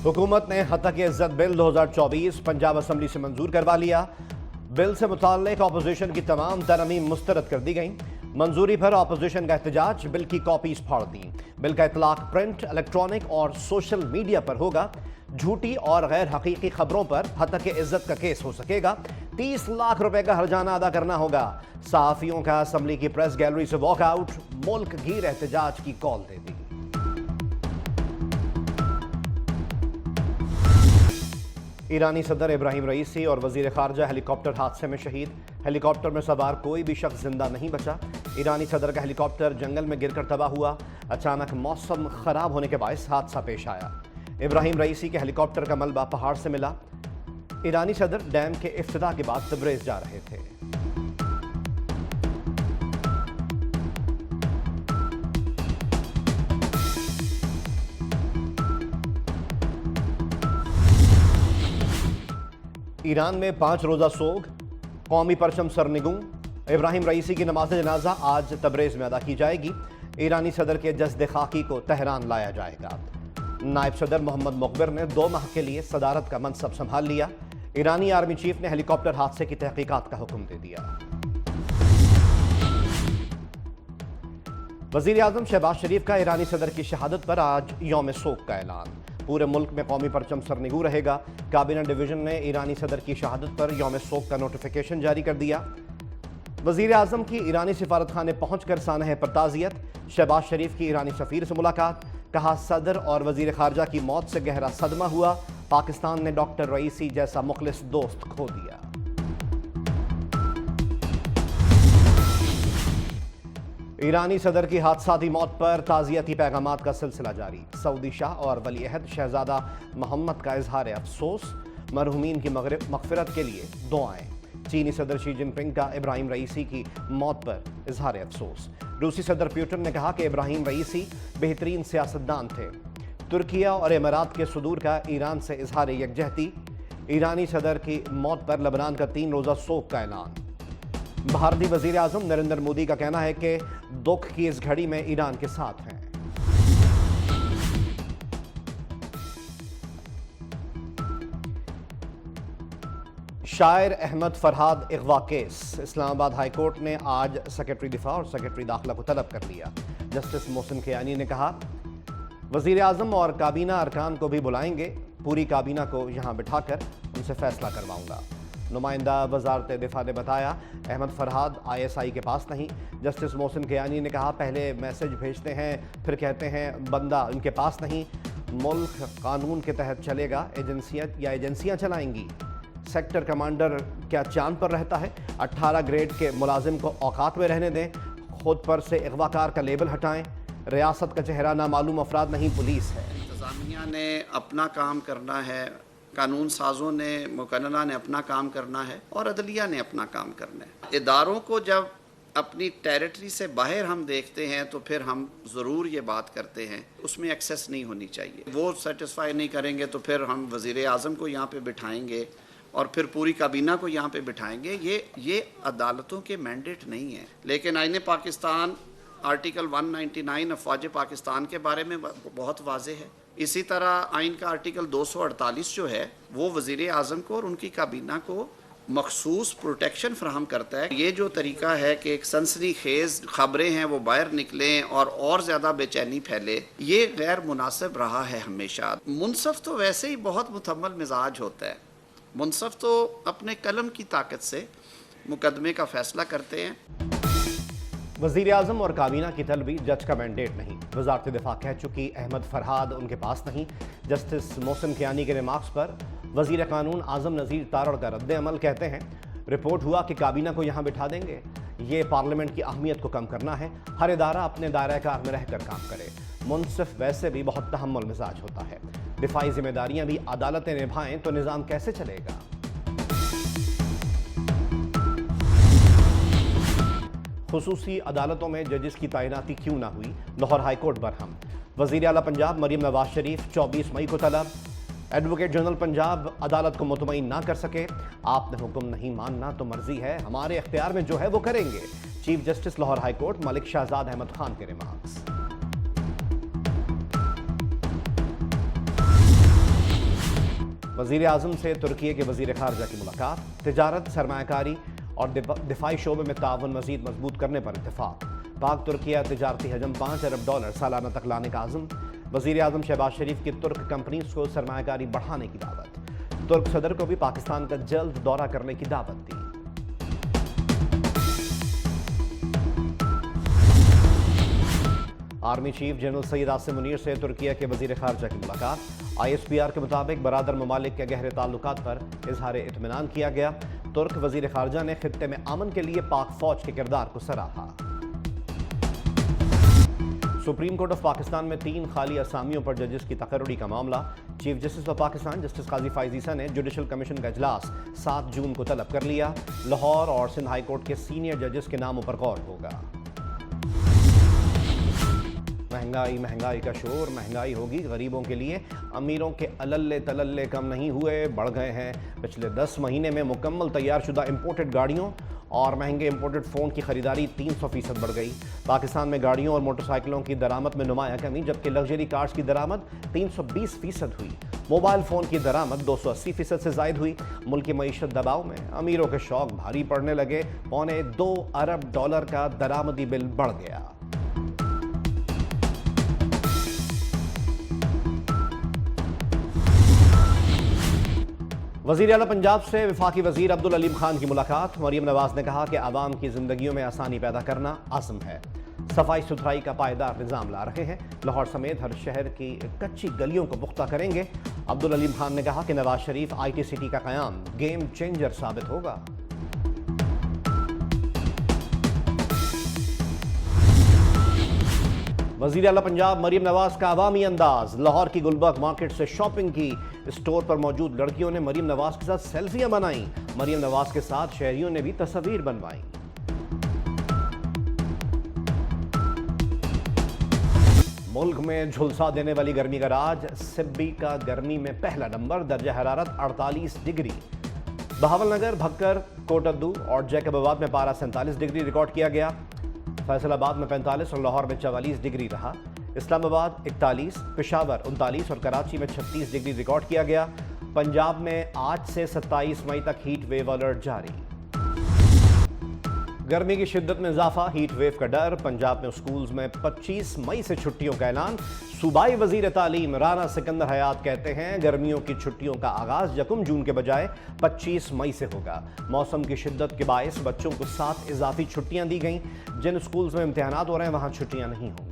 हुकूमत ने हतक इज्जत बिल 2024 पंजाब असम्बली से मंजूर करवा लिया। बिल से मुताल्लिक अपोजिशन की तमाम तरमीम मुस्तरद कर दी गई। मंजूरी पर अपोजिशन का एहतजाज, बिल की कॉपीज फाड़ दी। बिल का इतलाक प्रिंट, इलेक्ट्रॉनिक और सोशल मीडिया पर होगा। झूठी और गैर हकीकी खबरों पर हतक इज्जत का केस हो सकेगा। 30 लाख रुपए का हर्जाना अदा करना होगा। सहाफियों का असम्बली की प्रेस गैलरी से वॉकआउट, मुल्क घीर एहतजाज की कॉल दे दी। ईरानी सदर इब्राहिम रईसी और वजीर खारजा हेलीकॉप्टर हादसे में शहीद। हेलीकॉप्टर में सवार कोई भी शख्स जिंदा नहीं बचा। ईरानी सदर का हेलीकॉप्टर जंगल में गिरकर तबाह हुआ। अचानक मौसम खराब होने के बायस हादसा पेश आया। इब्राहिम रईसी के हेलीकॉप्टर का मलबा पहाड़ से मिला। ईरानी सदर डैम के इफ्तिताह के बाद तब्रेज़ जा रहे थे। ईरान में 5 रोज़ा सोग, कौमी परचम सरनिगूं। इब्राहिम रईसी की नमाज जनाजा आज तब्रेज़ में अदा की जाएगी। ईरानी सदर के जस्द खाकी को तेहरान लाया जाएगा। नायब सदर मोहम्मद मुकबिर ने 2 माह के लिए सदारत का मनसब संभाल लिया। ईरानी आर्मी चीफ ने हेलीकॉप्टर हादसे की तहकीकात का हुक्म दे दिया। वज़ीर आज़म शहबाज शरीफ का ईरानी सदर की शहादत पर आज यौम सोग का ऐलान। पूरे मुल्क में कौमी परचम सरनिगू रहेगा। काबीना डिवीजन ने ईरानी सदर की शहादत पर यौम सोग का नोटिफिकेशन जारी कर दिया। वज़ीर आज़म की ईरानी सिफारत खाने पहुंचकर सानह पर ताज़ियत। शहबाज शरीफ की ईरानी सफ़ीर से मुलाकात। कहा, सदर और वज़ीर खारजा की मौत से गहरा सदमा हुआ। पाकिस्तान ने डॉक्टर रईसी जैसा मुखलिस दोस्त खो दिया। ईरानी सदर की हादसाती मौत पर ताज़ियती पैगामात का सिलसिला जारी। सऊदी शाह और वली अहद शहजादा मोहम्मद का इजहार अफसोस। मरहूमीन की मग़फ़िरत के लिए दुआएं। चीनी सदर शी जिनपिंग का इब्राहिम रईसी की मौत पर इजहार अफसोस। रूसी सदर पुतिन ने कहा कि इब्राहिम रईसी बेहतरीन सियासतदान थे। तुर्किया और इमारात के सदूर का ईरान से इजहार यकजहती। ईरानी सदर की मौत पर लबनान का 3 रोज़ा सोग का ऐलान। भारतीय वज़ीर आज़म नरेंद्र मोदी का कहना है कि दुख की इस घड़ी में ईरान के साथ हैं। शायर अहमद फरहाद अगवा केस। इस्लामाबाद हाई कोर्ट ने आज सेक्रेटरी दिफा और सेक्रेटरी दाखिला को तलब कर लिया। जस्टिस मोहसिन कियानी ने कहा, वज़ीर आज़म और काबीना अरकान को भी बुलाएंगे। पूरी काबीना को यहाँ बिठाकर उनसे फैसला करवाऊंगा। नुमाइंदा वज़ारत दिफा ने बताया, अहमद फरहाद ISI के पास नहीं। जस्टिस मोहसिन कियानी ने कहा, पहले मैसेज भेजते हैं फिर कहते हैं बंदा उनके पास नहीं। मुल्क कानून के तहत चलेगा, एजेंसियाँ चलाएंगी। सेक्टर कमांडर क्या चांद पर रहता है? 18 ग्रेड के मुलाजिम को औकात में रहने दें। खुद पर से अगवाकार का लेबल हटाएं। रियासत का चेहरा नामालूम अफराद नहीं, पुलिस है। इंतज़ामिया ने अपना काम करना है, कानून साजों ने, मुकन्नना ने अपना काम करना है और अदलिया ने अपना काम करना है। इदारों को जब अपनी टेरिटरी से बाहर हम देखते हैं तो फिर हम ज़रूर ये बात करते हैं उसमें एक्सेस नहीं होनी चाहिए। वो सेटिस्फाई नहीं करेंगे तो फिर हम वज़ीर आज़म को यहाँ पे बिठाएंगे और फिर पूरी काबीना को यहाँ पे बिठाएंगे। ये अदालतों के मैंडेट नहीं है। लेकिन आईन पाकिस्तान आर्टिकल 199 अफवाज पाकिस्तान के बारे में बहुत वाज़ेह है। इसी तरह आइन का आर्टिकल 248 जो है वो वज़ीर आज़म को और उनकी काबीना को मखसूस प्रोटेक्शन फराहम करता है। ये जो तरीका है कि एक सनसनी खेज़ खबरें हैं वो बाहर निकलें और ज़्यादा बेचैनी फैले, ये गैर मुनासिब रहा है हमेशा। मुनसफ़ तो वैसे ही बहुत मुतम्मल मिजाज होता है। मुनसफ़ तो अपने कलम की ताकत से मुकदमे का फ़ैसला करते हैं। वज़ीर आज़म और काबीना की तलबी जज का मैंडेट नहीं। वज़ारत दिफा कह चुकी अहमद फरहाद उनके पास नहीं। जस्टिस मोहसिन कियानी के रिमार्क्स पर वज़ीर कानून आज़म नज़ीर तारड़ का रद्द अमल। कहते हैं, रिपोर्ट हुआ कि काबीना को यहाँ बिठा देंगे। ये पार्लियामेंट की अहमियत को कम करना है। हर इदारा अपने दायरे कार में रहकर काम करे। मुनसिफ वैसे भी बहुत तहम्मुल मिजाज होता है। दिफाई जिम्मेदारियाँ भी अदालतें निभाएं तो निज़ाम कैसे चलेगा? खुसूसी अदालतों में जजेस की तैनाती क्यों ना हुई? Lahore high court Barham. वज़ीर आला पंजाब मरीम नवाज शरीफ 24 मई को तलब। एडवोकेट जनरल पंजाब अदालत को मुतमईन ना कर सके। आपने हुक्म नहीं मानना तो मर्जी है, हमारे इख्तियार में जो है वो करेंगे। Chief justice Lahore high court Malik Shahzad Ahmad Khan के रिमार्क्स। वज़ीर आज़म से तुर्की के वज़ीर ख़ारजा की मुलाकात, तिजारत, सरमायाकारी और दिफाई शोबे में ताउन मज़ीद मजबूत करने पर इत्तेफाक। पाक तुर्किया तिजारती हजम $5 अरब सालाना तक लाने का आज़म। वज़ीर आज़म शहबाज शरीफ की तुर्क कंपनीज को सरमायाकारी बढ़ाने की दावत। तुर्क सदर को भी पाकिस्तान का जल्द दौरा करने की दावत दी। Army chief general Syed Asim Munir से तुर्किया के वज़ीर ख़ारजा की मुलाकात। ISPR के मुताबिक बरादर ममालिक के गहरे ताल्लुकात पर इजहार इत्मीनान किया गया। तुर्क वज़ीर ख़ारजा ने खित्ते में अमन के लिए पाक फ़ौज के किरदार को सराहा। सुप्रीम कोर्ट ऑफ पाकिस्तान में 3 खाली असामियों पर जजेस की तकर्रुरी का मामला। Chief justice of Pakistan justice Qazi Faez Isa ने जुडिशल कमीशन का इजलास 7 जून को तलब कर लिया। लाहौर और सिंध हाई कोर्ट के सीनियर जजेस के नामों पर गौर होगा। महंगाई का शोर, महंगाई होगी गरीबों के लिए। अमीरों के अलल्ले तलल्ले कम नहीं हुए, बढ़ गए हैं। पिछले 10 महीने में मुकम्मल तैयारशुदा इंपोर्टेड गाड़ियों और महंगे इंपोर्टेड फ़ोन की खरीदारी 300% बढ़ गई। पाकिस्तान में गाड़ियों और मोटरसाइकिलों की दरामद में नुमाया कमी, जबकि लग्जरी कार्स की दरामद 320% हुई। मोबाइल फ़ोन की दरामद 280% से ज़ायद हुई। मुल्क की मईशत दबाव में अमीरों के शौक भारी पड़ने लगे। $2.25 अरब का दरामदी बिल बढ़ गया। वज़ीर आला पंजाब से वफाकी वज़ीर अब्दुल अलीम खान की मुलाकात। मरीम नवाज ने कहा कि आवाम की ज़िंदगियों में आसानी पैदा करना आज़म है। सफाई सुथराई का पायदार निज़ाम ला रहे हैं। लाहौर समेत हर शहर की कच्ची गलियों को पुख्ता करेंगे। अब्दुल अलीम खान ने कहा कि नवाज शरीफ IT सिटी का क़याम गेम चेंजर साबित होगा। वज़ीर आला पंजाब मरीम नवाज का अवामी अंदाज। लाहौर की गुलबर्ग मार्केट से शॉपिंग की। स्टोर पर मौजूद लड़कियों ने मरीम नवाज के साथ सेल्फियां बनाई। मरीम नवाज के साथ शहरियों ने भी तस्वीर बनवाई। मुल्क में झुलसा देने वाली गर्मी का राज। सिब्बी का गर्मी में पहला नंबर, दर्जा हरारत 48 डिग्री। बहावलनगर, भक्कर, कोटद्दू और जैकबाबाद में पारा 47 डिग्री रिकॉर्ड किया गया। फैसलाबाद में 45 और लाहौर में 44 डिग्री रहा। इस्लामाबाद 41, पेशावर 39 और कराची में 36 डिग्री रिकॉर्ड किया गया। पंजाब में आज से 27 मई तक हीट वेव अलर्ट जारी। गर्मी की शिद्दत में इजाफा, हीट वेव का डर। पंजाब में स्कूल्स में 25 मई से छुट्टियों का ऐलान। सूबाई वजीर तालीम राना सिकंदर हयात कहते हैं गर्मियों की छुट्टियों का आगाज 1 जून के बजाय 25 मई से होगा। मौसम की शिद्दत के बायस बच्चों को 7 इजाफी छुट्टियां दी गईं। जिन स्कूल्स में इम्तिहानात हो रहे हैं वहां छुट्टियां नहीं होंगी।